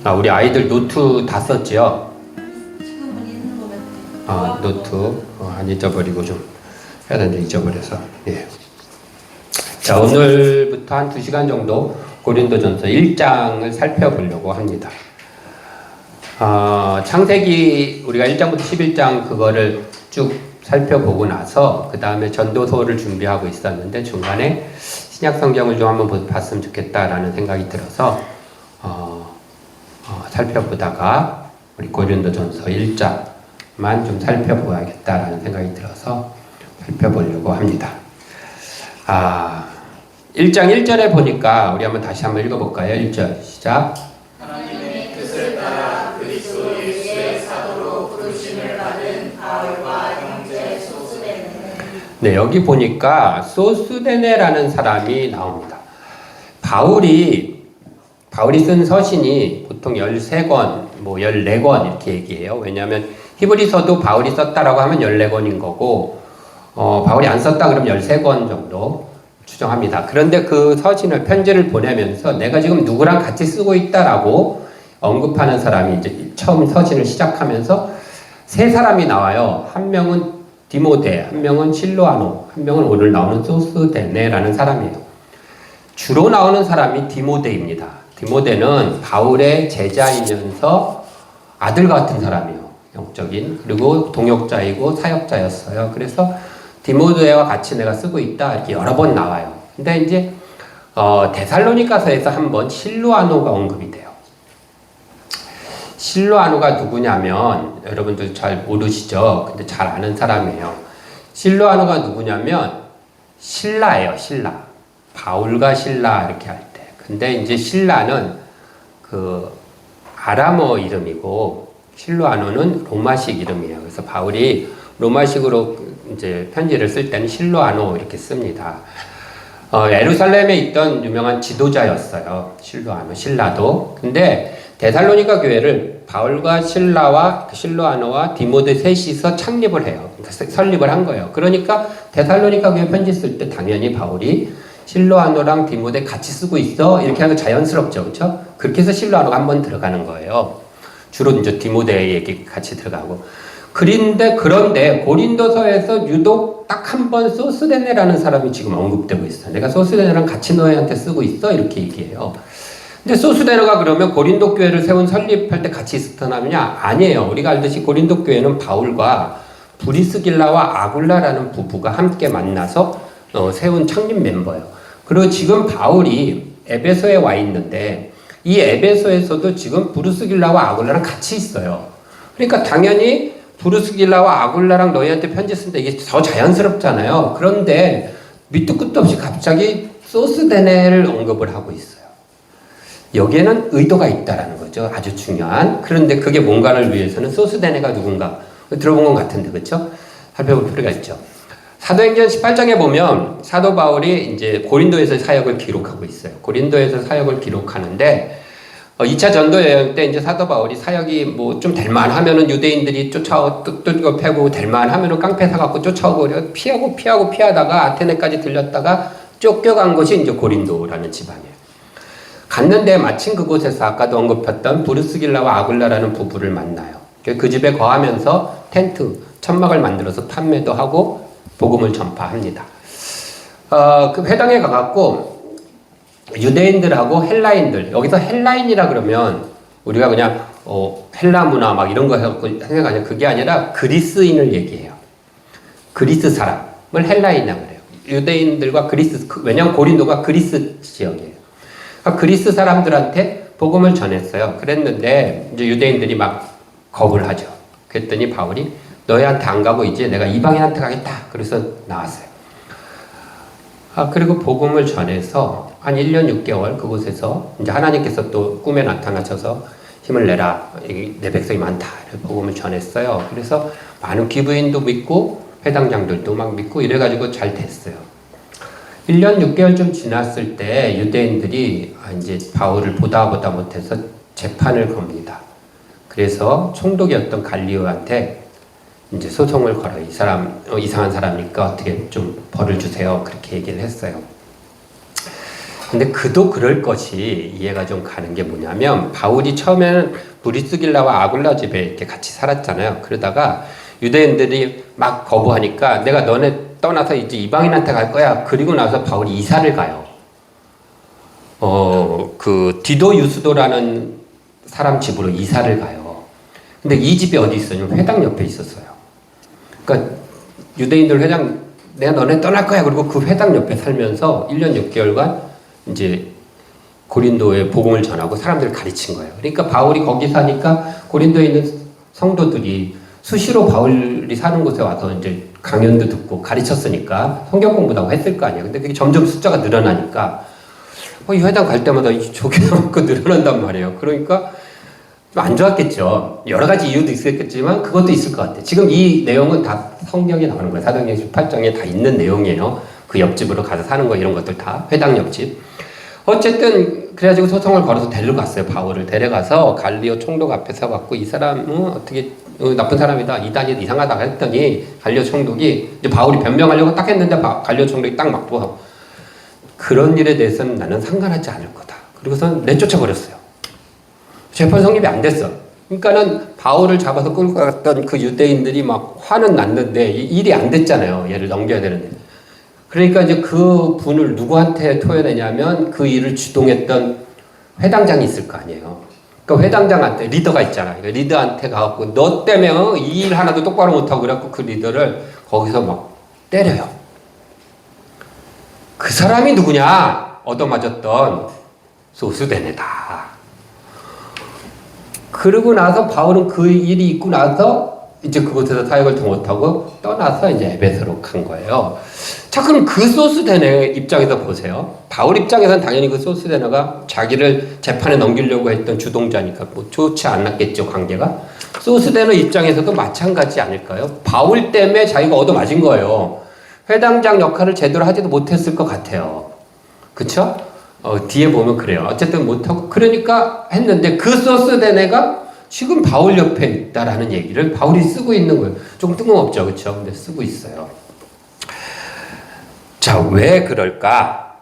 우리 아이들 노트 다 썼지요? 지금은 있는 것 같아요. 노트 안 잊어버리고 좀 해야 되는데 잊어버려서. 예. 자, 오늘부터 한 2시간 정도 고린도전서 1장을 살펴보려고 합니다. 창세기 우리가 1장부터 11장 그거를 쭉 살펴보고 나서 그 다음에 전도서를 준비하고 있었는데 중간에 신약 성경을 좀 한번 봤으면 좋겠다라는 생각이 들어서 살펴보다가 우리 고린도전서 1장만 좀 살펴보야겠다라는 생각이 들어서 살펴보려고 합니다. 1장 1절에 보니까 우리 한번 다시 한번 읽어볼까요? 1절 시작. 하나님의 뜻을 따라 그리스도 예수의 사도로 부르심을 받은 바울과 형제 소스데네. 네, 여기 보니까 소스데네라는 사람이 나옵니다. 바울이 쓴 서신이 보통 13권, 14권 이렇게 얘기해요. 왜냐하면 히브리서도 바울이 썼다라고 하면 14권인 거고 바울이 안 썼다 그러면 13권 정도 추정합니다. 그런데 그 서신을 편지를 보내면서 내가 지금 누구랑 같이 쓰고 있다라고 언급하는 사람이 이제 처음 서신을 시작하면서 세 사람이 나와요. 한 명은 디모데, 한 명은 실로아노, 한 명은 오늘 나오는 소스데네라는 사람이에요. 주로 나오는 사람이 디모데입니다. 디모데는 바울의 제자이면서 아들 같은 사람이에요. 영적인. 그리고 동역자이고 사역자였어요. 그래서 디모데와 같이 내가 쓰고 있다 이렇게 여러 번 나와요. 근데 이제 데살로니가서에서 한번 실로아노가 언급이 돼요. 실로아노가 누구냐면 여러분들 잘 모르시죠? 근데 잘 아는 사람이에요. 실로아노가 누구냐면 신라예요. 신라. 바울과 신라 이렇게 할 때. 근데 이제 신라는 그 아람어 이름이고 실로아노는 로마식 이름이에요. 그래서 바울이 로마식으로 이제 편지를 쓸 때는 실로아노 이렇게 씁니다. 예루살렘에 있던 유명한 지도자였어요. 신라도. 근데 데살로니가 교회를 바울과 실로아노와 디모데 셋이서 창립을 해요. 설립을 한 거예요. 그러니까 데살로니가 교회 편지 쓸 때 당연히 바울이 실로아노랑 디모데 같이 쓰고 있어 이렇게 하는 거 자연스럽죠, 그렇죠? 그렇게 해서 실로아노가 한번 들어가는 거예요. 주로 이제 디모데에게 같이 들어가고. 그런데 고린도서에서 유독 딱 한 번 소스데네라는 사람이 지금 언급되고 있어요. 내가 소스데네랑 같이 너희한테 쓰고 있어 이렇게 얘기해요. 근데 소스데네가 그러면 고린도 교회를 설립할 때 같이 있었던 사람이냐? 아니에요. 우리가 알듯이 고린도 교회는 바울과 브리스길라와 아굴라라는 부부가 함께 만나서 세운 창립 멤버예요. 그리고 지금 바울이 에베소에 와 있는데 이 에베소에서도 지금 브리스길라와 아굴라랑 같이 있어요. 그러니까 당연히 브리스길라와 아굴라랑 너희한테 편지 쓴다 이게 더 자연스럽잖아요. 그런데 밑도 끝도 없이 갑자기 소스데네를 언급을 하고 있어요. 여기에는 의도가 있다라는 거죠. 아주 중요한. 그런데 그게 뭔가를 위해서는 소스데네가 누군가 들어본 것 같은데 그렇죠? 살펴볼 필요가 있죠. 사도행전 18장에 보면 사도 바울이 이제 고린도에서 사역을 기록하고 있어요. 고린도에서 사역을 기록하는데 2차 전도 여행 때 이제 사도 바울이 사역이 좀 될만하면은 유대인들이 쫓아오고 패고 될만하면은 깡패 사갖고 쫓아오고 피하다가 아테네까지 들렸다가 쫓겨간 곳이 이제 고린도라는 지방이에요. 갔는데 마침 그곳에서 아까도 언급했던 브루스길라와 아굴라라는 부부를 만나요. 그 집에 거하면서 텐트, 천막을 만들어서 판매도 하고 복음을 전파합니다. 그 회당에 가갖고 유대인들하고 헬라인들, 여기서 헬라인이라 그러면 우리가 그냥 헬라 문화 막 이런 거 생각하냐 그게 아니라 그리스인을 얘기해요. 그리스 사람을 헬라인이라고 그래요. 유대인들과 왜냐하면 고린도가 그리스 지역이에요. 그러니까 그리스 사람들한테 복음을 전했어요. 그랬는데 이제 유대인들이 막 겁을 하죠. 그랬더니 바울이 너희한테 안 가고 이제 내가 이방인한테 가겠다. 그래서 나왔어요. 그리고 복음을 전해서 한 1년 6개월 그곳에서 이제 하나님께서 또 꿈에 나타나셔서 힘을 내라. 내 백성이 많다. 복음을 전했어요. 그래서 많은 기부인도 믿고 회당장들도 막 믿고 이래가지고 잘 됐어요. 1년 6개월 좀 지났을 때 유대인들이 이제 바울을 보다 못해서 재판을 겁니다. 그래서 총독이었던 갈리오한테 이제 소송을 걸어. 이 사람 이상한 사람이니까 어떻게 좀 벌을 주세요. 그렇게 얘기를 했어요. 근데 그도 그럴 것이 이해가 좀 가는 게 뭐냐면 바울이 처음에는 브리스길라와 아굴라 집에 이렇게 같이 살았잖아요. 그러다가 유대인들이 막 거부하니까 내가 너네 떠나서 이제 이방인한테 갈 거야. 그리고 나서 바울이 이사를 가요. 그 디도 유스도라는 사람 집으로 이사를 가요. 근데 이 집이 어디 있었냐면 회당 옆에 있었어요. 그러니까 유대인들 회당 내가 너네 떠날 거야. 그리고 그 회당 옆에 살면서 1년 6개월간 이제 고린도에 복음을 전하고 사람들을 가르친 거예요. 그러니까 바울이 거기 사니까 고린도에 있는 성도들이 수시로 바울이 사는 곳에 와서 이제 강연도 듣고 가르쳤으니까 성경 공부도 하고 했을 거 아니에요. 근데 그게 점점 숫자가 늘어나니까 이 회당 갈 때마다 조개만큼 늘어난단 말이에요. 그러니까 좀 안 좋았겠죠. 여러 가지 이유도 있었겠지만 그것도 있을 것 같아요. 지금 이 내용은 다 성경에 나오는 거예요. 사도행전 18장에 다 있는 내용이에요. 그 옆집으로 가서 사는 거 이런 것들 다 회당 옆집. 어쨌든 그래가지고 소송을 걸어서 데려갔어요. 바울을 데려가서 갈리오 총독 앞에 서갖고 이 사람은 어떻게 나쁜 사람이다. 이단이 이상하다 했더니 갈리오 총독이 이제 바울이 변명하려고 딱 했는데 갈리오 총독이 딱 막고 그런 일에 대해서는 나는 상관하지 않을 거다. 그리고선 내쫓아 버렸어요. 재판 성립이 안 됐어. 그러니까는 바울을 잡아서 끌고 갔던 그 유대인들이 막 화는 났는데 일이 안 됐잖아요. 얘를 넘겨야 되는데. 그러니까 이제 그 분을 누구한테 토해내냐면 그 일을 주동했던 회당장이 있을 거 아니에요. 그러니까 회당장한테 리더가 있잖아. 그러니까 리더한테 가갖고 너 때문에 이 일 하나도 똑바로 못하고 그래갖고 그 리더를 거기서 막 때려요. 그 사람이 누구냐? 얻어맞았던 소스데네다. 그러고 나서 바울은 그 일이 있고 나서 이제 그곳에서 사역을 더 못하고 떠나서 이제 에베소로 간 거예요. 자, 그럼 그 소스데네 입장에서 보세요. 바울 입장에서는 당연히 그 소스데네가 자기를 재판에 넘기려고 했던 주동자니까 뭐 좋지 않았겠죠, 관계가. 소스데네 입장에서도 마찬가지 아닐까요? 바울 때문에 자기가 얻어맞은 거예요. 회당장 역할을 제대로 하지도 못했을 것 같아요. 그쵸? 뒤에 보면 그래요. 어쨌든 못하고 그러니까 했는데 그 소스데네가 지금 바울 옆에 있다라는 얘기를 바울이 쓰고 있는 거예요. 조금 뜬금없죠, 그렇죠? 근데 쓰고 있어요. 자, 왜 그럴까?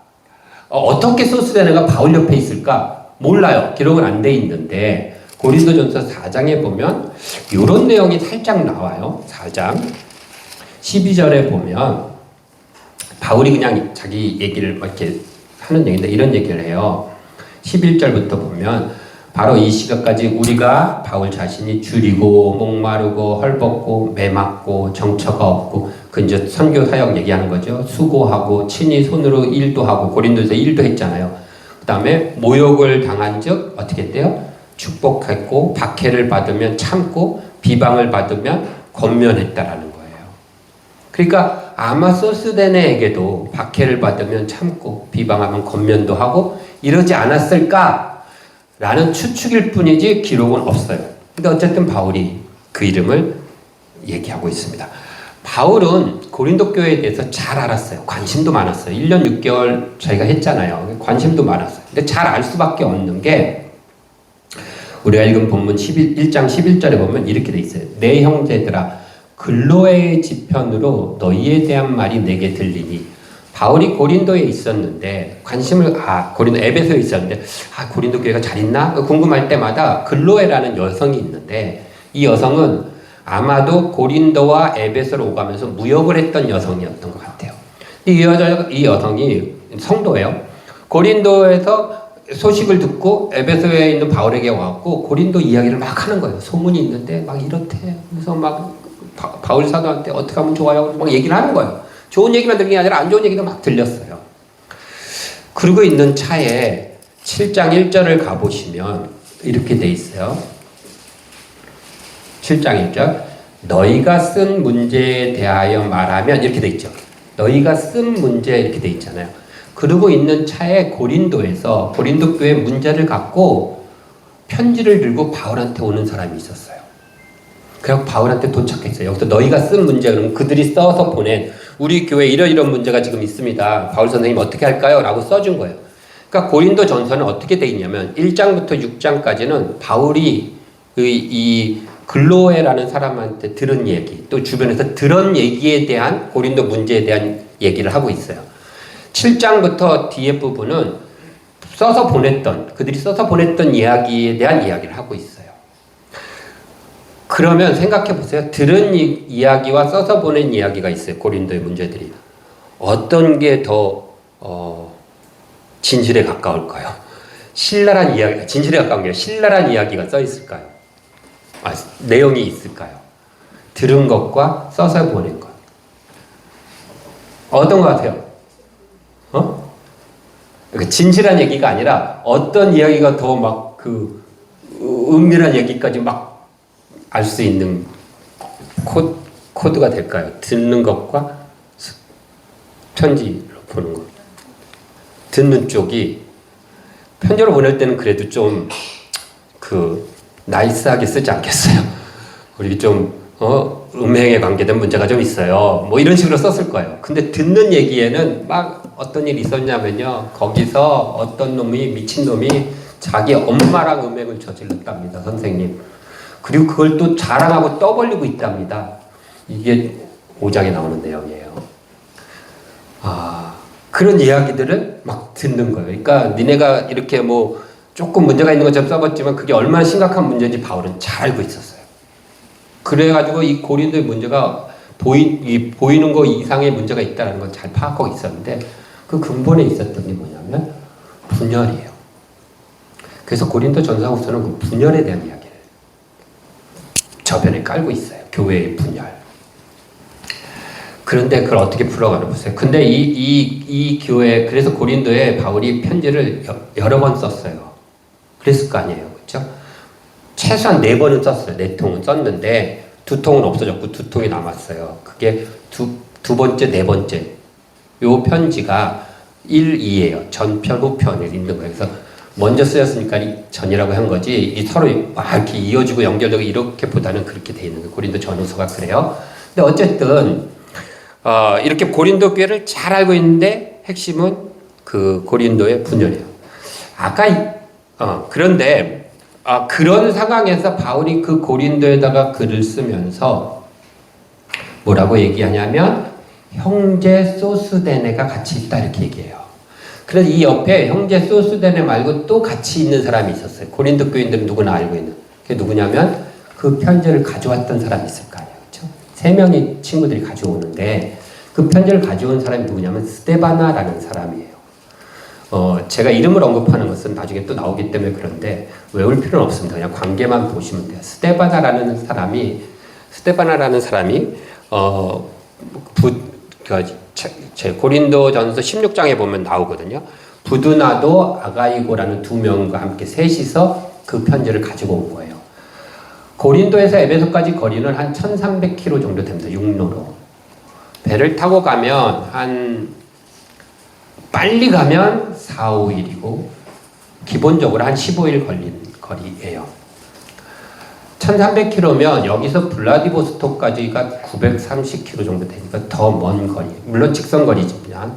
어떻게 소스데네가 바울 옆에 있을까? 몰라요. 기록은 안 돼 있는데 고린도전서 4장에 보면 이런 내용이 살짝 나와요. 4장 12절에 보면 바울이 그냥 자기 얘기를 이렇게 하는 얘기인데 이런 얘기를 해요. 11절부터 보면 바로 이 시각까지 우리가 바울 자신이 줄이고 목마르고 헐벗고 매맞고 정처가 없고 그 이제 선교 사역 얘기하는 거죠. 수고하고 친히 손으로 일도 하고 고린도에서 일도 했잖아요. 그 다음에 모욕을 당한 즉 어떻게 했대요? 축복했고 박해를 받으면 참고 비방을 받으면 권면했다라는 거예요. 그러니까 아마 소스데네에게도 박해를 받으면 참고 비방하면 권면도 하고 이러지 않았을까? 라는 추측일 뿐이지 기록은 없어요. 근데 어쨌든 바울이 그 이름을 얘기하고 있습니다. 바울은 고린도 교회에 대해서 잘 알았어요. 관심도 많았어요. 1년 6개월 저희가 했잖아요. 관심도 많았어요. 근데 잘 알 수밖에 없는 게 우리가 읽은 본문 1장 11절에 보면 이렇게 돼 있어요. 내 형제들아 글로의 지편으로 너희에 대한 말이 내게 들리니 바울이 고린도에 있었는데 고린도 에베소에 있었는데 고린도 교회가 잘 있나? 궁금할 때마다 글로에라는 여성이 있는데 이 여성은 아마도 고린도와 에베소로 오가면서 무역을 했던 여성이었던 것 같아요. 이 여성이 성도예요. 고린도에서 소식을 듣고 에베소에 있는 바울에게 와갖고 고린도 이야기를 막 하는 거예요. 소문이 있는데 막 이렇대. 그래서 막 바울 사도한테 어떻게 하면 좋아요? 막 얘기를 하는 거예요. 좋은 얘기만 들은 게 아니라 안 좋은 얘기도 막 들렸어요. 그러고 있는 차에 7장 1절을 가보시면 이렇게 돼 있어요. 7장 1절 너희가 쓴 문제에 대하여 말하면 이렇게 돼 있죠. 너희가 쓴 문제 이렇게 돼 있잖아요. 그러고 있는 차에 고린도에서 고린도 교회 문제를 갖고 편지를 들고 바울한테 오는 사람이 있었어요. 그래서 바울한테 도착했어요. 여기서 너희가 쓴 문제 그러면 그들이 써서 보낸 우리 교회 이런 문제가 지금 있습니다. 바울 선생님 어떻게 할까요? 라고 써준 거예요. 그러니까 고린도 전서는 어떻게 돼 있냐면 1장부터 6장까지는 바울이 이 글로에라는 사람한테 들은 얘기 또 주변에서 들은 얘기에 대한 고린도 문제에 대한 얘기를 하고 있어요. 7장부터 뒤에 부분은 그들이 써서 보냈던 이야기에 대한 이야기를 하고 있어요. 그러면 생각해 보세요. 들은 이야기와 써서 보낸 이야기가 있어요. 고린도의 문제들이. 어떤 게 더 진실에 가까울까요? 신랄한 이야기, 진실에 가까운 게 신랄한 이야기가 써 있을까요? 내용이 있을까요? 들은 것과 써서 보낸 것. 어떤 것 같아요? 그러니까 진실한 얘기가 아니라 어떤 이야기가 더 막 그 은밀한 얘기까지 막 알 수 있는 코드가 될까요? 듣는 것과 편지로 보는 것. 듣는 쪽이 편지로 보낼 때는 그래도 좀 나이스하게 쓰지 않겠어요? 우리 좀 음행에 관계된 문제가 좀 있어요. 뭐 이런 식으로 썼을 거예요. 근데 듣는 얘기에는 막 어떤 일이 있었냐면요. 거기서 어떤 놈이 미친 놈이 자기 엄마랑 음행을 저질렀답니다. 선생님. 그리고 그걸 또 자랑하고 떠벌리고 있답니다. 이게 5장에 나오는 내용이에요. 그런 이야기들을 막 듣는 거예요. 그러니까 니네가 이렇게 뭐 조금 문제가 있는 것처럼 써봤지만 그게 얼마나 심각한 문제인지 바울은 잘 알고 있었어요. 그래가지고 이 고린도의 문제가 보이는 거 이상의 문제가 있다는 걸 잘 파악하고 있었는데 그 근본에 있었던 게 뭐냐면 분열이에요. 그래서 고린도 전서후서는 그 분열에 대한 이야기를 저변에 깔고 있어요. 교회의 분열. 그런데 그걸 어떻게 풀어가나 보세요. 근데 이 교회, 그래서 고린도에 바울이 편지를 여러 번 썼어요. 그랬을 거 아니에요. 그렇죠? 최소한 4번은 썼어요. 4통은 썼는데 2통은 없어졌고 2통이 남았어요. 그게 두 번째, 4번째. 요 편지가 1, 2예요. 전편, 후편을 읽는 거예요. 그래서 먼저 쓰였으니까 전이라고 한 거지, 이 서로 막 이렇게 이어지고 연결되고 이렇게보다는 그렇게 돼 있는 거예요. 고린도 전후서가 그래요. 근데 어쨌든, 이렇게 고린도 교회를 잘 알고 있는데 핵심은 그 고린도의 분열이에요. 그런데, 그런 상황에서 바울이 그 고린도에다가 글을 쓰면서 뭐라고 얘기하냐면, 형제 소스데네가 같이 있다 이렇게 얘기해요. 그래서 이 옆에 형제 소스데네 말고 또 같이 있는 사람이 있었어요. 고린도 교인들은 누구나 알고 있는. 그게 누구냐면 그 편지를 가져왔던 사람이 있을 거 아니에요. 그렇죠? 3명의 친구들이 가져오는데 그 편지를 가져온 사람이 누구냐면 스데바나라는 사람이에요. 제가 이름을 언급하는 것은 나중에 또 나오기 때문에 그런데 외울 필요는 없습니다. 그냥 관계만 보시면 돼요. 스데바나라는 사람이 제 고린도전서 16장에 보면 나오거든요. 부두나도 아가이고라는 2명과 함께 셋이서 그 편지를 가지고 온 거예요. 고린도에서 에베소까지 거리는 한 1300km 정도 됩니다. 육로로. 배를 타고 가면 빨리 가면 4, 5일이고 기본적으로 한 15일 걸리는 거리예요. 1300km면 여기서 블라디보스토크까지가 930km 정도 되니까 더 먼 거리. 물론 직선거리지만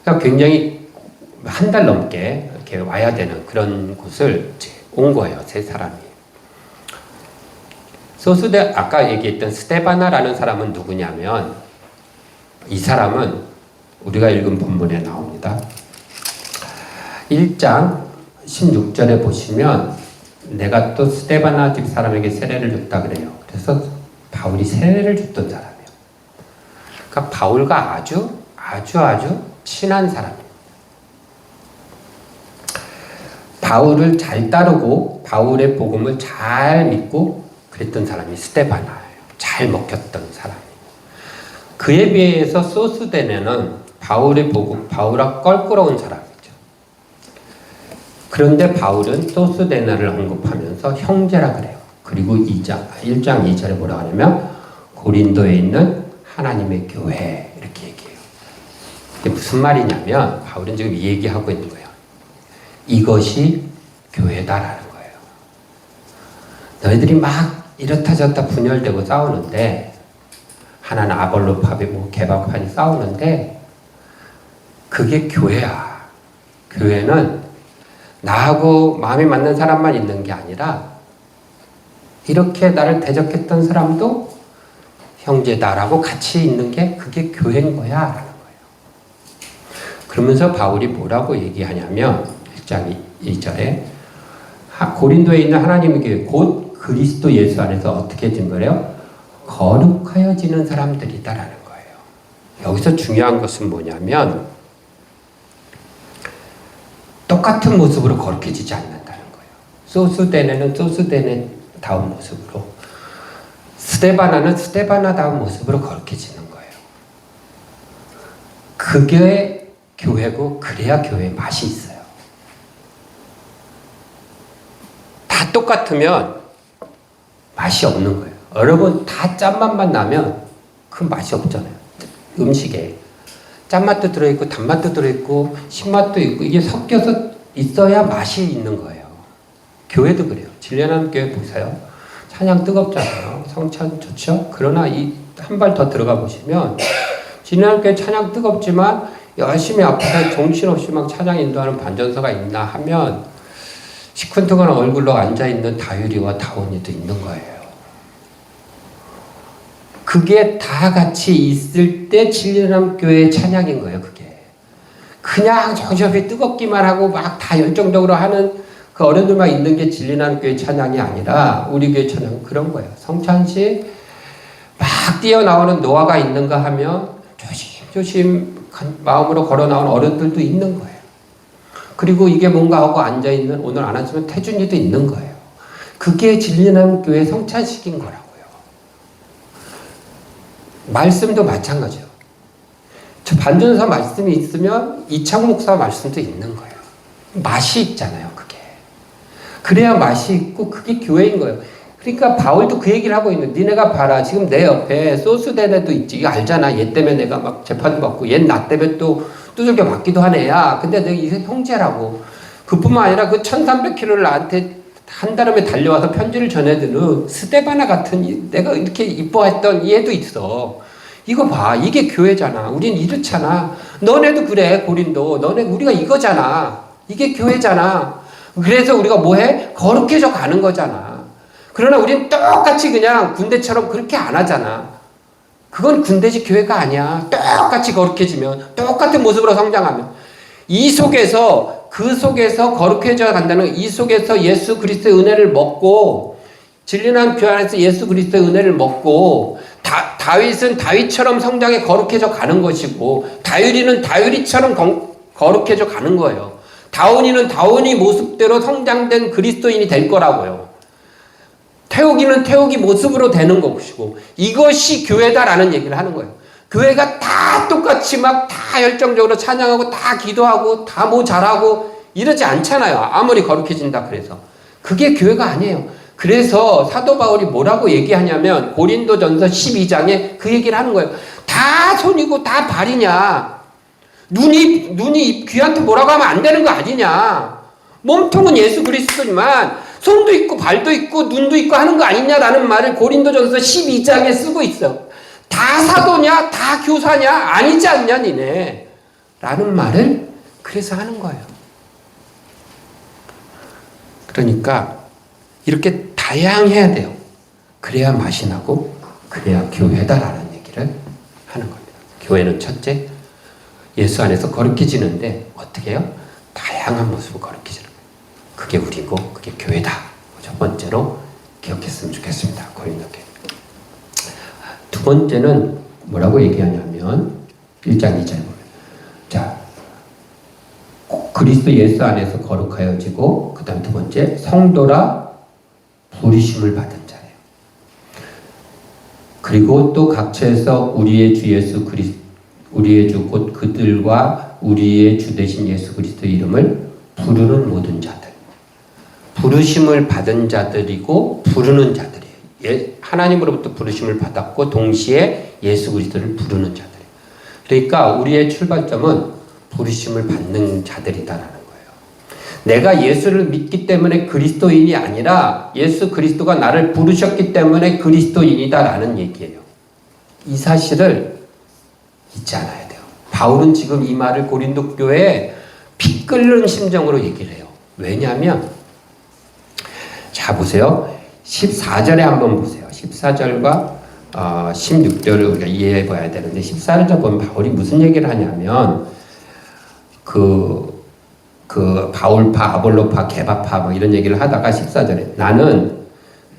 그러니까 굉장히 한 달 넘게 이렇게 와야 되는 그런 곳을 온 거예요. 3사람이. 아까 얘기했던 스데바나라는 사람은 누구냐면 이 사람은 우리가 읽은 본문에 나옵니다. 1장 16절에 보시면 내가 또 스데바나 집 사람에게 세례를 줬다 그래요. 그래서 바울이 세례를 줬던 사람이에요. 그러니까 바울과 아주 친한 사람이에요. 바울을 잘 따르고 바울의 복음을 잘 믿고 그랬던 사람이 스데바나예요. 잘 먹혔던 사람이에요. 그에 비해서 소스데네는 바울의 복음, 바울과 껄끄러운 사람이죠. 그런데 바울은 소스데나를 언급하면서 형제라 그래요. 그리고 1장 2절에 뭐라 하냐면 고린도에 있는 하나님의 교회 이렇게 얘기해요. 이게 무슨 말이냐면 바울은 지금 이 얘기하고 있는 거예요. 이것이 교회다라는 거예요. 너희들이 막 이렇다 저렇다 분열되고 싸우는데 하나는 아볼로파비 개바파니 싸우는데 그게 교회야. 교회는 나하고 마음이 맞는 사람만 있는 게 아니라 이렇게 나를 대적했던 사람도 형제다라고 같이 있는 게 그게 교회인 거야 라는 거예요. 그러면서 바울이 뭐라고 얘기하냐면 9장 2절에 고린도에 있는 하나님의 교회 곧 그리스도 예수 안에서 어떻게 된 거래요? 거룩하여지는 사람들이다라는 거예요. 여기서 중요한 것은 뭐냐면 똑같은 모습으로 거룩해지지 않는다는 거예요. 소수대네는 소수대네다운 모습으로, 스데바나는 스데바나다운 모습으로 거룩해지는 거예요. 그게 교회고 그래야 교회에 맛이 있어요. 다 똑같으면 맛이 없는 거예요. 여러분 다 짠맛만 나면 그 맛이 없잖아요. 음식에 짠맛도 들어있고 단맛도 들어있고 신맛도 있고 이게 섞여서 있어야 맛이 있는 거예요. 교회도 그래요. 진리하나님 교회 보세요. 찬양 뜨겁잖아요. 성찬 좋죠? 그러나 이 한 발 더 들어가 보시면 진리하나님 교회 찬양 뜨겁지만 열심히 앞에서 정신없이 막 찬양 인도하는 반전서가 있나 하면 시큰둥한 얼굴로 앉아있는 다유리와 다온이도 있는 거예요. 그게 다 같이 있을 때 진리하나님 교회의 찬양인 거예요. 그게 그냥 정신없이 뜨겁기만 하고 막 다 열정적으로 하는 그 어른들만 있는 게 진리하나님 교회 찬양이 아니라 우리 교회 찬양은 그런 거예요. 성찬식 막 뛰어나오는 노아가 있는가 하면 조심조심 마음으로 걸어 나온 어른들도 있는 거예요. 그리고 이게 뭔가 하고 앉아있는, 오늘 안 왔으면 태준이도 있는 거예요. 그게 진리하나님 교회 성찬식인 거라고요. 말씀도 마찬가지예요. 저 반전사 말씀이 있으면 이창 목사 말씀도 있는 거예요. 맛이 있잖아요, 그게. 그래야 맛이 있고 그게 교회인 거예요. 그러니까 바울도 그 얘기를 하고 있는, 니네가 봐라. 지금 내 옆에 소수대네도 있지. 이거 알잖아. 얘 때문에 내가 막 재판 받고, 얘 나 때문에 또 두들겨 맞기도 하네. 야, 근데 내가 이게 형제라고. 그뿐만 아니라 그 1300km를 나한테 한 다름에 달려와서 편지를 전해드는 스데바나 같은 내가 이렇게 이뻐했던 얘도 있어. 이거 봐. 이게 교회잖아. 우린 이렇잖아. 너네도 그래. 고린도. 너네 우리가 이거잖아. 이게 교회잖아. 그래서 우리가 뭐해? 거룩해져 가는 거잖아. 그러나 우린 똑같이 그냥 군대처럼 그렇게 안 하잖아. 그건 군대식 교회가 아니야. 똑같이 거룩해지면, 똑같은 모습으로 성장하면, 이 속에서, 그 속에서 거룩해져 간다는, 이 속에서 예수 그리스도의 은혜를 먹고, 진리한 교회 안에서 예수 그리스도의 은혜를 먹고, 다윗은 다윗처럼 성장해 거룩해져 가는 것이고, 다유리는 다유리처럼 거룩해져 가는 거예요. 다온이는 다온이 모습대로 성장된 그리스도인이 될 거라고요. 태욱이는 태욱이 모습으로 되는 것이고, 이것이 교회다라는 얘기를 하는 거예요. 교회가 다 똑같이 막 다 열정적으로 찬양하고 다 기도하고 다 뭐 잘하고 이러지 않잖아요. 아무리 거룩해진다 그래서. 그게 교회가 아니에요. 그래서 사도 바울이 뭐라고 얘기하냐면 고린도전서 12장에 그 얘기를 하는 거예요. 다 손이고 다 발이냐. 눈이 귀한테 뭐라고 하면 안 되는 거 아니냐. 몸통은 예수 그리스도지만 손도 있고 발도 있고 눈도 있고 하는 거 아니냐라는 말을 고린도전서 12장에 쓰고 있어. 다 사도냐? 다 교사냐? 아니지 않냐 니네? 라는 말을 그래서 하는 거예요. 그러니까 이렇게 다양해야 돼요. 그래야 맛이 나고 그래야 교회다라는 얘기를 하는 겁니다. 교회는 첫째, 예수 안에서 거룩해지는데 어떻게 해요? 다양한 모습으로 거룩해지는 거예요. 그게 우리고 그게 교회다. 첫 번째로 기억했으면 좋겠습니다. 고린도교회. 두 번째는 뭐라고 얘기하냐면 1장 2절 보면, 자, 그리스도 예수 안에서 거룩하여지고, 그 다음 두 번째, 성도라 부르심을 받은 자예요. 그리고 또 각처에서 우리의 주 예수 그리스도, 우리의 주 곧 그들과 우리의 주 되신 예수 그리스도의 이름을 부르는 모든 자들. 부르심을 받은 자들이고 부르는 자들이에요. 하나님으로부터 부르심을 받았고 동시에 예수 그리스도를 부르는 자들이에요. 그러니까 우리의 출발점은 부르심을 받는 자들이다라는 거예요. 내가 예수를 믿기 때문에 그리스도인이 아니라 예수 그리스도가 나를 부르셨기 때문에 그리스도인이다라는 얘기예요. 이 사실을 잊지 않아야 돼요. 바울은 지금 이 말을 고린도 교회에 피 끓는 심정으로 얘기를 해요. 왜냐하면 자 보세요. 14절에 한번 보세요. 14절과 16절을 우리가 이해해 봐야 되는데 14절 보면 바울이 무슨 얘기를 하냐면 그 바울파, 아볼로파, 게바파 뭐 이런 얘기를 하다가 14절에 나는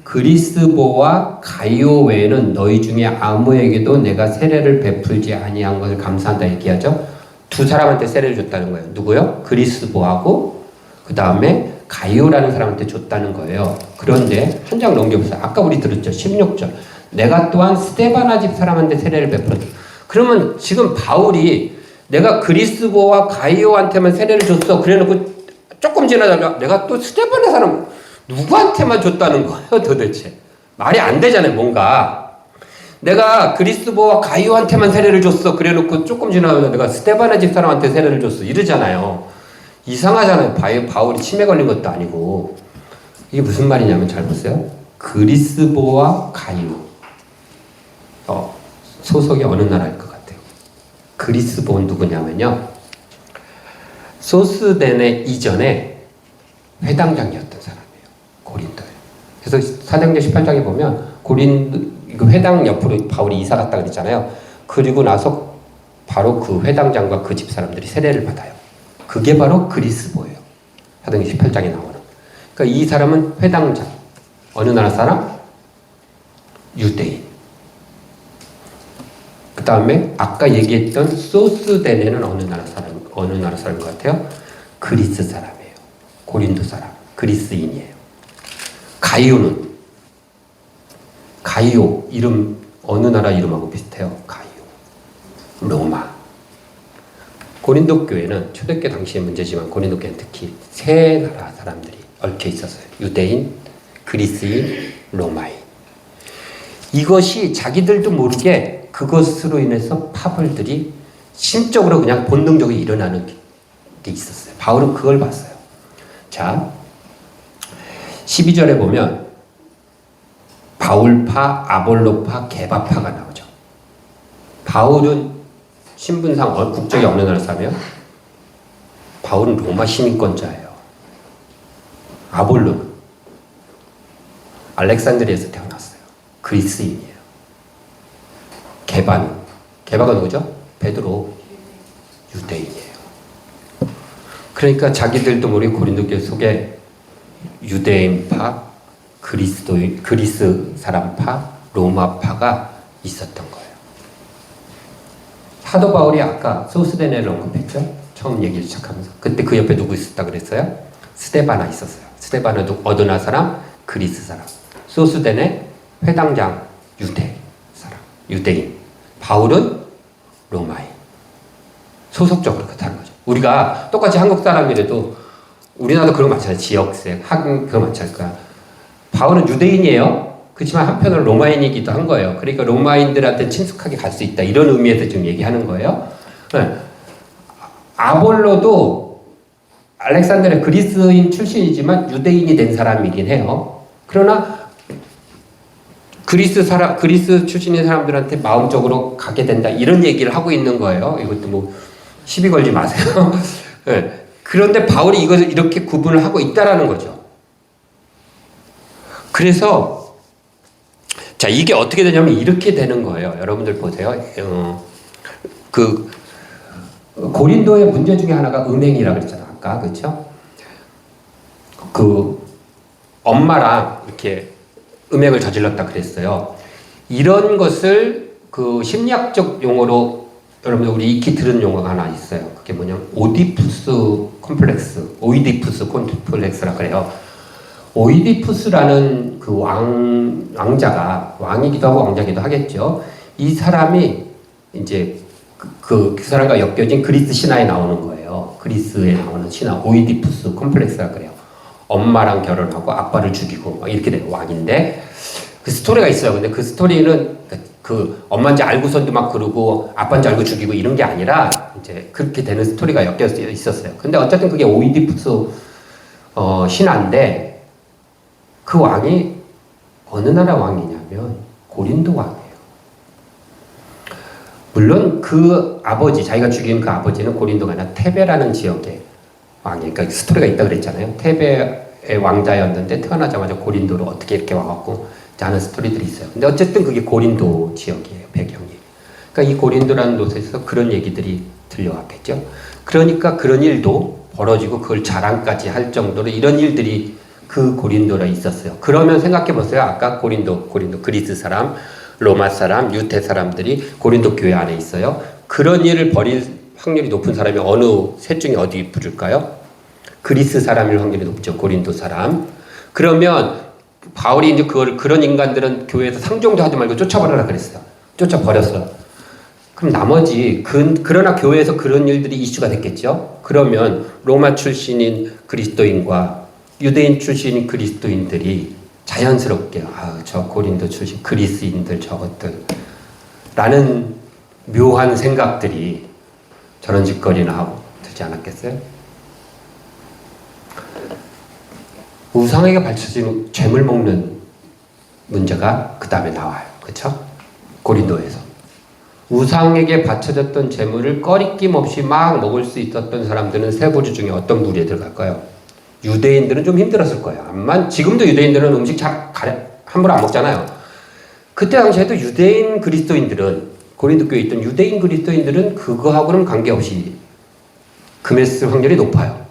그리스보와 가이오 외에는 너희 중에 아무에게도 내가 세례를 베풀지 아니한 것을 감사한다 얘기하죠. 두 사람한테 세례를 줬다는 거예요. 누구요? 그리스보하고 그 다음에 가이오라는 사람한테 줬다는 거예요. 그런데 한 장 넘겨보세요. 아까 우리 들었죠. 16절. 내가 또한 스데바나 집 사람한테 세례를 베풀었다. 그러면 지금 바울이 내가 그리스보와 가이오한테만 세례를 줬어. 그래놓고 조금 지나다가 내가 또 스데바나 사람 누구한테만 줬다는 거예요, 도대체. 말이 안 되잖아요, 뭔가. 내가 그리스보와 가이오한테만 세례를 줬어. 그래놓고 조금 지나면 내가 스데바나 집 사람한테 세례를 줬어. 이러잖아요. 이상하잖아요. 바울이 치매 걸린 것도 아니고. 이게 무슨 말이냐면 잘 보세요. 그리스보와 가이오. 소속이 어느 나라일 것 같아요? 그리스보는 누구냐면요. 소스데네 이전에 회당장이었던 사람이에요. 고린도에. 그래서 사도행전 18장에 보면 고린도 회당 옆으로 바울이 이사 갔다 그랬잖아요. 그리고 나서 바로 그 회당장과 그 집 사람들이 세례를 받아요. 그게 바로 그리스보예요. 사도행전 18장에 나오는. 그러니까 이 사람은 회당장. 어느 나라 사람? 유대인. 그 다음에 아까 얘기했던 소스데네는 어느 나라 사람인 것 같아요? 그리스 사람이에요. 고린도 사람. 그리스인이에요. 가이오 이름 어느 나라 이름하고 비슷해요. 가이오. 로마. 고린도 교회는 초대교회 당시의 문제지만 고린도 교회는 특히 세 나라 사람들이 얽혀 있었어요. 유대인, 그리스인, 로마인. 이것이 자기들도 모르게 그것으로 인해서 파벌들이 심적으로 그냥 본능적으로 일어나는 게 있었어요. 바울은 그걸 봤어요. 자, 12절에 보면 바울파, 아볼로파, 게바파가 나오죠. 바울은 신분상 국적이 어느 나라 사람이에요? 바울은 로마 시민권자예요. 아볼로는 알렉산드리아에서 태어났어요. 그리스인이에요. 게바가 누구죠? 베드로. 유대인이에요. 그러니까 자기들도 모르게 고린도 교회 속에 유대인파, 그리스 사람파, 로마파가 있었던 거예요. 사도 바울이 아까 소스데네를 언급했죠? 처음 얘기를 시작하면서. 그때 그 옆에 누구 있었다 그랬어요? 스데바나 있었어요. 스데바나도 어느 나라 사람? 그리스 사람. 소스데네 회당장 유대 사람. 유대인. 바울은 로마인. 소속적으로 그렇다는 거죠. 우리가 똑같이 한국 사람이라도 우리나라도 그런 거 많잖아요. 지역색, 그거 많잖아요. 바울은 유대인이에요. 그렇지만 한편으로 로마인이기도 한 거예요. 그러니까 로마인들한테 친숙하게 갈 수 있다. 이런 의미에서 지금 얘기하는 거예요. 네. 아볼로도 알렉산드리아 그리스인 출신이지만 유대인이 된 사람이긴 해요. 그러나 그리스 출신인 사람들한테 마음적으로 가게 된다. 이런 얘기를 하고 있는 거예요. 이것도 뭐 시비 걸지 마세요. 네. 그런데 바울이 이것을 이렇게 구분을 하고 있다라는 거죠. 그래서 자, 이게 어떻게 되냐면 이렇게 되는 거예요. 여러분들 보세요. 그 고린도의 문제 중에 하나가 은행이라고 그랬잖아. 아까. 그렇죠? 그 엄마랑 이렇게 음행을 저질렀다 그랬어요. 이런 것을 그 심리학적 용어로 여러분들 우리 익히 들은 용어가 하나 있어요. 그게 뭐냐면 오이디푸스 콤플렉스라 그래요. 오이디푸스라는 그 왕자가 왕이기도 하고 왕자기도 하겠죠. 이 사람이 이제 그 사람과 엮여진 그리스 신화에 나오는 거예요. 그리스에 나오는 신화 오이디푸스 콤플렉스라 그래요. 엄마랑 결혼하고 아빠를 죽이고 이렇게 된 왕인데 그 스토리가 있어요. 근데 그 스토리는 그 엄마인지 알고선도 막 그러고 아빠인지 알고 죽이고 이런 게 아니라 이제 그렇게 되는 스토리가 엮여 있었어요. 근데 어쨌든 그게 오이디푸스 신화인데 그 왕이 어느 나라 왕이냐면 고린도 왕이에요. 물론 그 아버지, 자기가 죽인 그 아버지는 고린도가 아니라 테베라는 지역의 왕이에요. 그러니까 스토리가 있다 그랬잖아요. 테베의 왕자였는데 태어나자마자 고린도로 어떻게 이렇게 와갖고 하는 스토리들이 있어요. 근데 어쨌든 그게 고린도 지역이에요. 배경이. 그러니까 이 고린도라는 곳에서 그런 얘기들이 들려왔겠죠. 그러니까 그런 일도 벌어지고 그걸 자랑까지 할 정도로 이런 일들이 그 고린도에 있었어요. 그러면 생각해 보세요. 아까 고린도 그리스 사람, 로마 사람, 유대 사람들이 고린도 교회 안에 있어요. 그런 일을 벌일 확률이 높은 사람이 어느 셋 중에 어디 부를까요? 그리스 사람일 확률이 높죠. 고린도 사람. 그러면 바울이 이제 그런 인간들은 교회에서 상종도 하지 말고 쫓아버려라 그랬어요. 쫓아버렸어. 그럼 나머지 그러나 교회에서 그런 일들이 이슈가 됐겠죠. 그러면 로마 출신인 그리스도인과 유대인 출신인 그리스도인들이 자연스럽게 저 고린도 출신 그리스인들 저것들 라는 묘한 생각들이 저런 짓거리나 하고 되지 않았겠어요? 우상에게 바쳐진 죄물 먹는 문제가 그 다음에 나와요. 그렇죠? 고린도에서 우상에게 바쳐졌던 재물을 꺼리낌 없이 막 먹을 수 있었던 사람들은 세 부류 중에 어떤 부류에 들어갈까요? 유대인들은 좀 힘들었을 거예요. 암만 지금도 유대인들은 음식 잘 함부로 안 먹잖아요. 그때 당시에도 유대인 그리스도인들은 고린도 교회에 있던 유대인 그리스도인들은 그거하고는 관계없이 금에 쓸 확률이 높아요.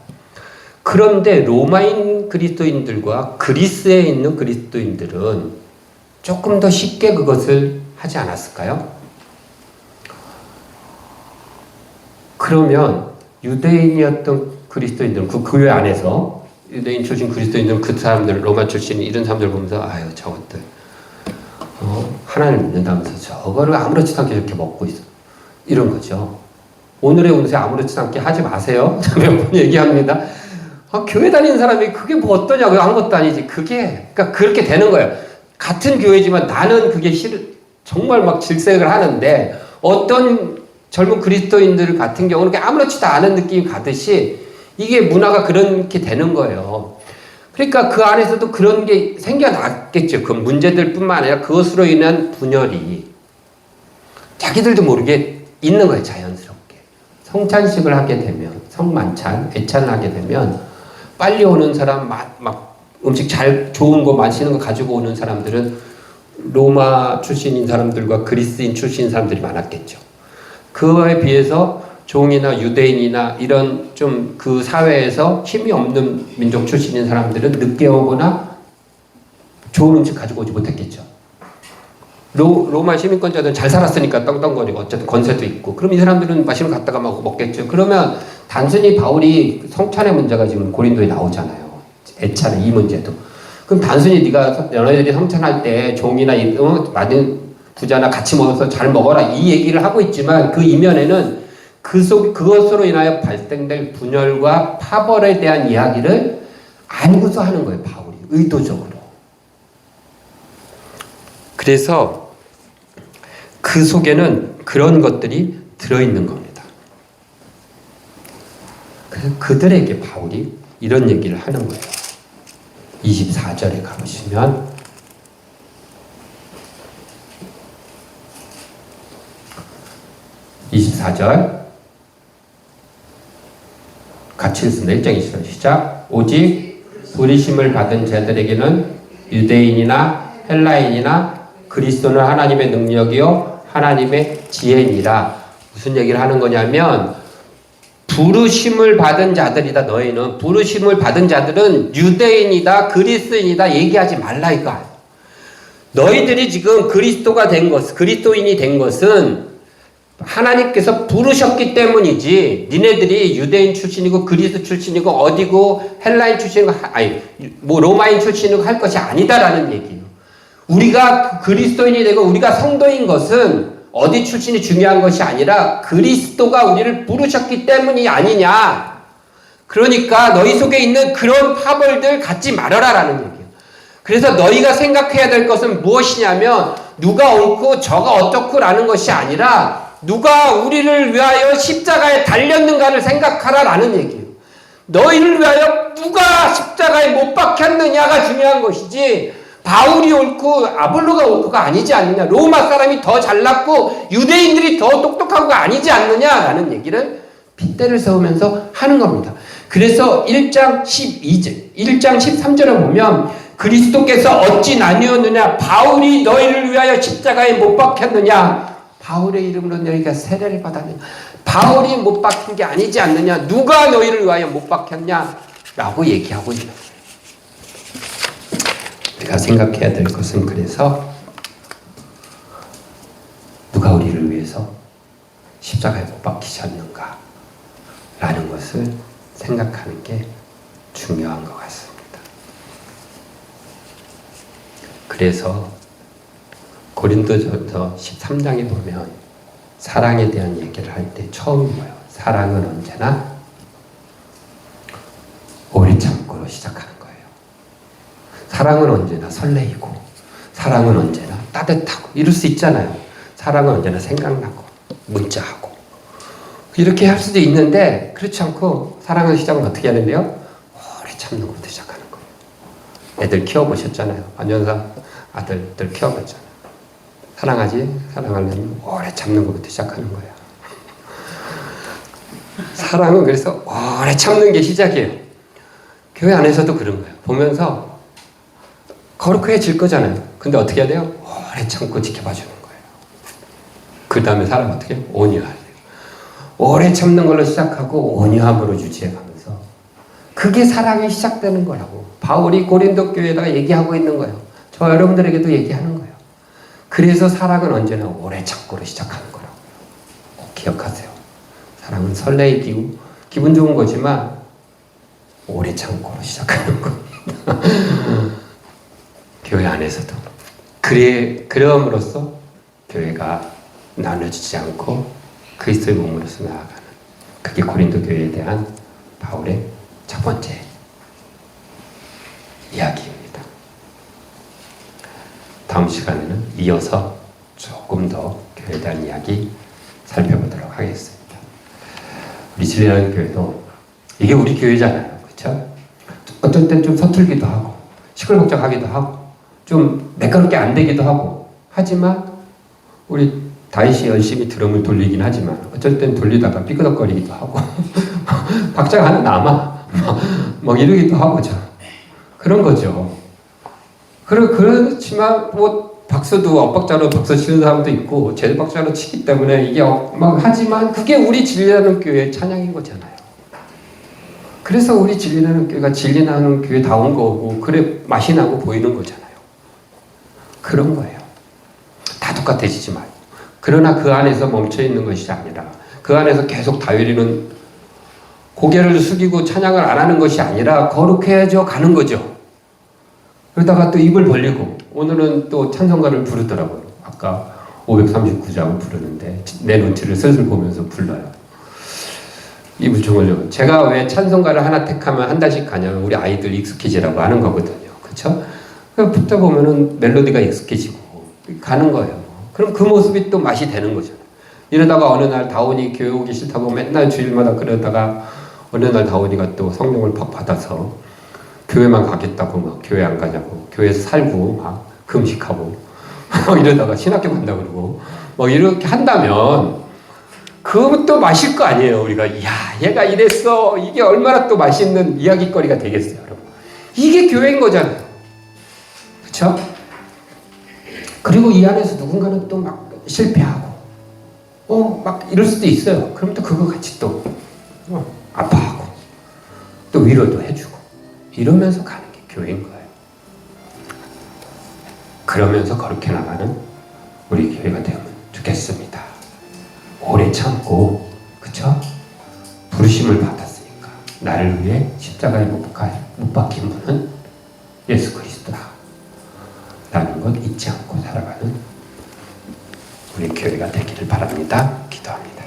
그런데 로마인 그리스도인들과 그리스에 있는 그리스도인들은 조금 더 쉽게 그것을 하지 않았을까요? 그러면 유대인이었던 그리스도인들은 그 교회 안에서 유대인 출신 그리스도인들은 그 사람들 로마 출신 이런 사람들 보면서 아유 저것들 하나님을 믿는다면서 저거를 아무렇지도 않게 이렇게 먹고 있어 이런 거죠. 오늘의 운세 아무렇지도 않게 하지 마세요. 몇 번 얘기합니다. 교회 다니는 사람이 그게 뭐 어떠냐고요. 아무것도 아니지. 그러니까 그렇게 되는 거예요. 같은 교회지만 나는 그게 정말 막 질색을 하는데 어떤 젊은 그리스도인들 같은 경우는 아무렇지도 않은 느낌이 가듯이 이게 문화가 그렇게 되는 거예요. 그러니까 그 안에서도 그런 게 생겨났겠죠. 그 문제들 뿐만 아니라 그것으로 인한 분열이 자기들도 모르게 있는 거예요. 자연스럽게. 성찬식을 하게 되면 성만찬, 애찬을 하게 되면 빨리 오는 사람 막 음식 좋은 거 맛있는 거 가지고 오는 사람들은 로마 출신인 사람들과 그리스인 출신인 사람들이 많았겠죠. 그거에 비해서 종이나 유대인이나 이런 좀 그 사회에서 힘이 없는 민족 출신인 사람들은 늦게 오거나 좋은 음식 가지고 오지 못했겠죠. 로마 시민권자들은 잘 살았으니까 떵떵거리고 어쨌든 권세도 있고 그럼 이 사람들은 맛있는 거 갖다가 먹겠죠. 그러면 단순히 바울이 성찬의 문제가 지금 고린도에 나오잖아요. 애찬의 이 문제도. 그럼 단순히 너희들이 성찬할 때 종이나 많은 부자나 같이 먹어서 잘 먹어라 이 얘기를 하고 있지만 그 이면에는 그것으로 인하여 발생될 분열과 파벌에 대한 이야기를 알고서 하는 거예요. 바울이 의도적으로. 그래서 그 속에는 그런 것들이 들어있는 겁니다. 그래서 그들에게 바울이 이런 얘기를 하는 거예요. 24절에 가보시면 같이 읽습니다. 1장 20절 시작. 오직 부르심을 받은 자들에게는 유대인이나 헬라인이나 그리스도는 하나님의 능력이요 하나님의 지혜니라. 무슨 얘기를 하는 거냐면 부르심을 받은 자들이다. 너희는 부르심을 받은 자들은 유대인이다 그리스인이다 얘기하지 말라 이거. 너희들이 지금 그리스도인이 된 것은 하나님께서 부르셨기 때문이지 니네들이 유대인 출신이고 그리스 출신이고 어디고 헬라인 출신이고 로마인 출신이고 할 것이 아니다라는 얘기예요. 우리가 그리스도인이 되고 우리가 성도인 것은 어디 출신이 중요한 것이 아니라 그리스도가 우리를 부르셨기 때문이 아니냐. 그러니까 너희 속에 있는 그런 파벌들 갖지 말아라라는 얘기예요. 그래서 너희가 생각해야 될 것은 무엇이냐면 누가 옳고 저가 어떻고라는 것이 아니라 누가 우리를 위하여 십자가에 달렸는가를 생각하라라는 얘기예요. 너희를 위하여 누가 십자가에 못 박혔느냐가 중요한 것이지 바울이 옳고 아볼로가 옳고가 아니지 않느냐. 로마 사람이 더 잘났고 유대인들이 더 똑똑하고가 아니지 않느냐라는 얘기를 핏대를 세우면서 하는 겁니다. 그래서 1장 13절에 보면 그리스도께서 어찌 나뉘었느냐 바울이 너희를 위하여 십자가에 못 박혔느냐 바울의 이름으로 너희가 세례를 받았느냐 바울이 못 박힌 게 아니지 않느냐? 누가 너희를 위하여 못 박혔냐? 라고 얘기하고 있는 거예요. 우리가 생각해야 될 것은 그래서 누가 우리를 위해서 십자가에 못 박히셨는가? 라는 것을 생각하는 게 중요한 것 같습니다. 그래서 고린도전서 13장에 보면 사랑에 대한 얘기를 할 때 처음이 뭐예요? 사랑은 언제나 오래 참고로 시작하는 거예요. 사랑은 언제나 설레이고 사랑은 언제나 따뜻하고 이럴 수 있잖아요. 사랑은 언제나 생각나고 문자하고 이렇게 할 수도 있는데 그렇지 않고 사랑의 시작은 어떻게 하는데요? 오래 참는 것부터 시작하는 거예요. 애들 키워보셨잖아요. 안전사 아들들 키워봤잖아요. 사랑하지? 사랑하려면 오래 참는 것부터 시작하는 거야. 사랑은 그래서 오래 참는 게 시작이에요. 교회 안에서도 그런 거예요. 보면서 거룩해질 거잖아요. 근데 어떻게 해야 돼요? 오래 참고 지켜봐 주는 거예요. 그 다음에 사람 어떻게 해요? 온유하래요. 오래 참는 걸로 시작하고 온유함으로 유지해가면서 그게 사랑이 시작되는 거라고 바울이 고린도 교회에다가 얘기하고 있는 거예요. 저 여러분들에게도 얘기하는 거예요. 그래서 사랑은 언제나 오래 참고로 시작하는 거라고요. 꼭 기억하세요. 사랑은 설레이고 기분 좋은 거지만 오래 참고로 시작하는 겁니다. 교회 안에서도 그럼으로써 교회가 나눠지지 않고 그리스도의 몸으로서 나아가는 그게 고린도 교회에 대한 바울의 첫 번째 이야기입니다. 다음 시간에는 이어서 조금 더 교회에 대한 이야기 살펴보도록 하겠습니다. 우리 진리하는 교회도 이게 우리 교회잖아요. 그렇죠? 어떤 때는 좀 서툴기도 하고 시끌벅적하기도 하고 좀 매끄럽게 안 되기도 하고 하지만 우리 다윗이 열심히 드럼을 돌리긴 하지만 어쩔 땐 돌리다가 삐끄덕거리기도 하고 박자가 하나 남아 막 이러기도 하고 그런 거죠. 그렇지만 뭐 박수도 엇박자로 박수 치는 사람도 있고 제박자로 치기 때문에 이게 막 하지만 그게 우리 진리하는 교회의 찬양인 거잖아요. 그래서 우리 진리하는 교회가 진리하는 교회다운 거고 그래 맛이 나고 보이는 거잖아요. 그런 거예요. 다 똑같아지지 말고. 그러나 그 안에서 멈춰 있는 것이 아니라 그 안에서 계속 다윗이는 고개를 숙이고 찬양을 안 하는 것이 아니라 거룩해져 가는 거죠. 그러다가 또 입을 벌리고 오늘은 또 찬송가를 부르더라고요. 아까 539장을 부르는데 내 눈치를 슬슬 보면서 불러요. 입을 주물려. 제가 왜 찬송가를 하나 택하면 한 달씩 가냐면 우리 아이들 익숙해지라고 하는 거거든요. 그렇죠? 붙다 보면은 멜로디가 익숙해지고 가는 거예요. 그럼 그 모습이 또 맛이 되는 거잖아요. 이러다가 어느 날 다온이 교회 오기 싫다고 맨날 주일마다 그러다가 어느 날 다온이가 또 성령을 팍 받아서 교회만 가겠다고 막 교회 안 가냐고 교회에서 살고 막 금식하고 이러다가 신학교 간다 그러고 막 이렇게 한다면 그것도 마실 거 아니에요. 우리가 야 얘가 이랬어 이게 얼마나 또 맛있는 이야기거리가 되겠어요. 여러분. 이게 교회인 거잖아요. 그렇죠? 그리고 이 안에서 누군가는 또 막 실패하고 막 이럴 수도 있어요. 그럼 또 그거 같이 또 아파하고 또 위로도 해주고 이러면서 가는 게 교회인 거예요. 그러면서 거룩해 나가는 우리 교회가 되면 좋겠습니다. 오래 참고 그쵸? 부르심을 받았으니까 나를 위해 십자가에 못 박힌 분은 예수 그리스도다 라는 것 잊지 않고 살아가는 우리 교회가 되기를 바랍니다. 기도합니다.